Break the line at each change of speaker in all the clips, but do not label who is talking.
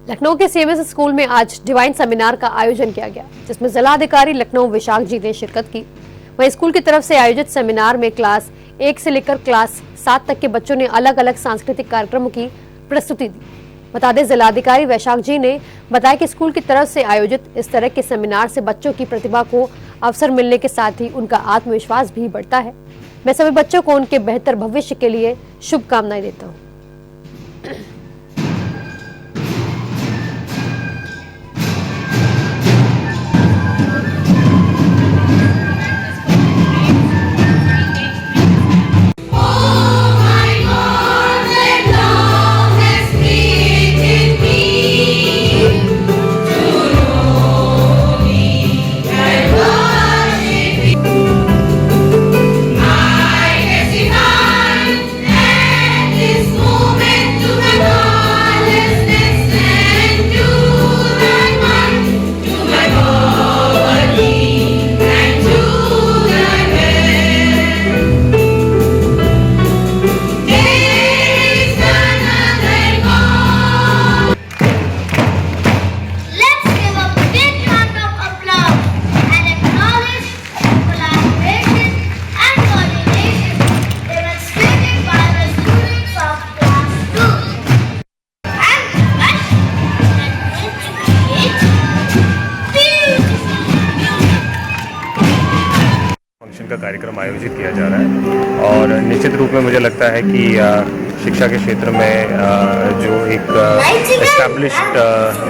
लखनऊ के CMS school में आज डिवाइन सेमिनार का आयोजन किया गया, जिसमें जिलाधिकारी लखनऊ विशाख जी ने शिरकत की। वहीं स्कूल की तरफ से आयोजित सेमिनार में क्लास 1 से लेकर क्लास 7 तक के बच्चों ने अलग अलग सांस्कृतिक कार्यक्रमों की प्रस्तुति दी। बता दें, जिलाधिकारी वैशाख जी ने बताया कि स्कूल की तरफ से आयोजित इस तरह के सेमिनार से बच्चों की प्रतिभा को अवसर मिलने के साथ ही उनका आत्मविश्वास भी बढ़ता है। मैं सभी बच्चों को उनके बेहतर भविष्य के लिए शुभकामनाएं देता हूँ।
का कार्यक्रम आयोजित किया जा रहा है और निश्चित रूप में मुझे लगता है कि शिक्षा के क्षेत्र में जो एक एस्टैब्लिश्ड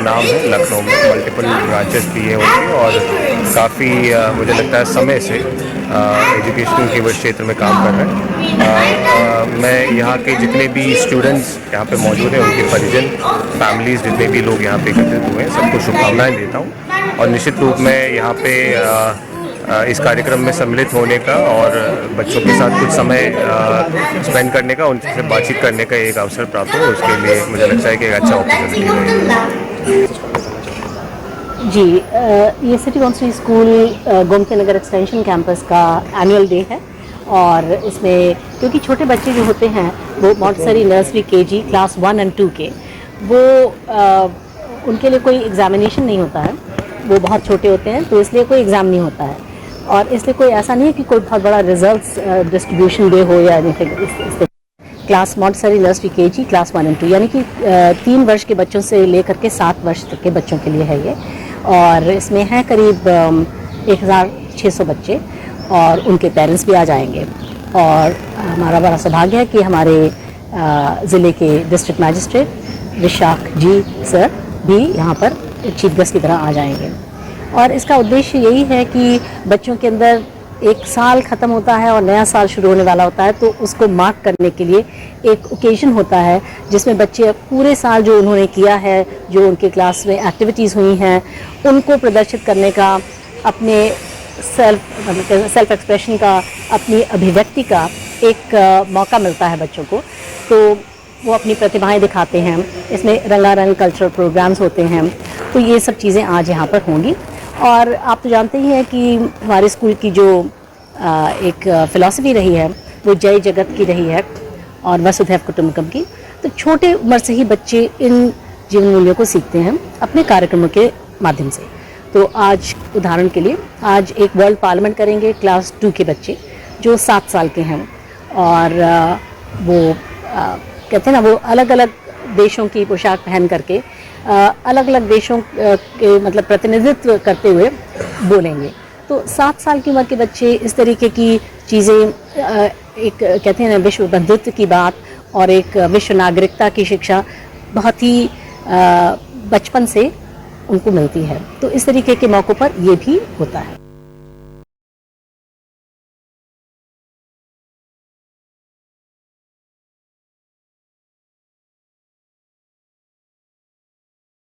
नाम है लखनऊ में, मल्टीपल ब्रांचेस भी है उनकी और काफ़ी मुझे लगता है समय से एजुकेशन के क्षेत्र में काम कर रहे हैं। मैं यहाँ के जितने भी स्टूडेंट्स यहाँ पे मौजूद हैं, उनके परिजन, फैमिलीज, जितने भी लोग यहाँ पे एकत्रित हुए हैं, सबको शुभकामनाएं देता हूँ और निश्चित रूप में यहाँ पे इस कार्यक्रम में सम्मिलित होने का और बच्चों के साथ कुछ समय स्पेंड करने का, उनसे बातचीत करने का एक अवसर प्राप्त हो, उसके लिए मुझे लगता है कि एक अच्छा अपॉर्चुनिटी रहेगा।
जी, ये city council school Gomti Nagar extension campus का एनुअल डे है और इसमें क्योंकि छोटे बच्चे जो होते हैं वो मॉन्टेसरी नर्सरी केजी क्लास 1 और 2 के, वो उनके लिए कोई एग्जामिनेशन नहीं होता है, वो बहुत छोटे होते हैं तो इसलिए कोई एग्ज़ाम नहीं होता है और इसलिए कोई ऐसा नहीं है कि कोई बहुत बड़ा रिजल्ट्स डिस्ट्रीब्यूशन डे हो या anything. Class Montessori nursery KG class 1 और 2 यानी कि 3 वर्ष के बच्चों से लेकर के 7 वर्ष तक के बच्चों के लिए है ये और इसमें है करीब 1600 बच्चे और उनके पेरेंट्स भी आ जाएंगे और हमारा बड़ा सौभाग्य है कि हमारे ज़िले के डिस्ट्रिक्ट मैजिस्ट्रेट विशाख जी सर भी यहाँ पर चीफ गेस्ट की तरह आ जाएंगे और इसका उद्देश्य यही है कि बच्चों के अंदर एक साल ख़त्म होता है और नया साल शुरू होने वाला होता है, तो उसको मार्क करने के लिए एक ओकेजन होता है जिसमें बच्चे पूरे साल जो उन्होंने किया है, जो उनके क्लास में एक्टिविटीज़ हुई हैं, उनको प्रदर्शित करने का, अपने सेल्फ एक्सप्रेशन का, अपनी अभिव्यक्ति का एक मौका मिलता है बच्चों को, तो वो अपनी प्रतिभाएं दिखाते हैं। इसमें रंगारंग कल्चरल प्रोग्राम्स होते हैं, तो ये सब चीज़ें आज यहाँ पर होंगी और आप तो जानते ही हैं कि हमारे स्कूल की जो एक फ़िलॉसफी रही है वो जय जगत की रही है और वसुधैव कुटुंबकम की। तो छोटे उम्र से ही बच्चे इन जीवन मूल्यों को सीखते हैं अपने कार्यक्रमों के माध्यम से। तो आज उदाहरण के लिए आज एक वर्ल्ड पार्लियामेंट करेंगे क्लास 2 के बच्चे जो 7 साल के हैं और वो कहते हैं ना, वो अलग अलग देशों की पोशाक पहन करके अलग अलग देशों के मतलब प्रतिनिधित्व करते हुए बोलेंगे। तो 7 साल की उम्र के बच्चे इस तरीके की चीज़ें, एक कहते हैं ना विश्व बंधुत्व की बात और एक विश्व नागरिकता की शिक्षा बहुत ही बचपन से उनको मिलती है, तो इस तरीके के मौक़ों पर ये भी होता है।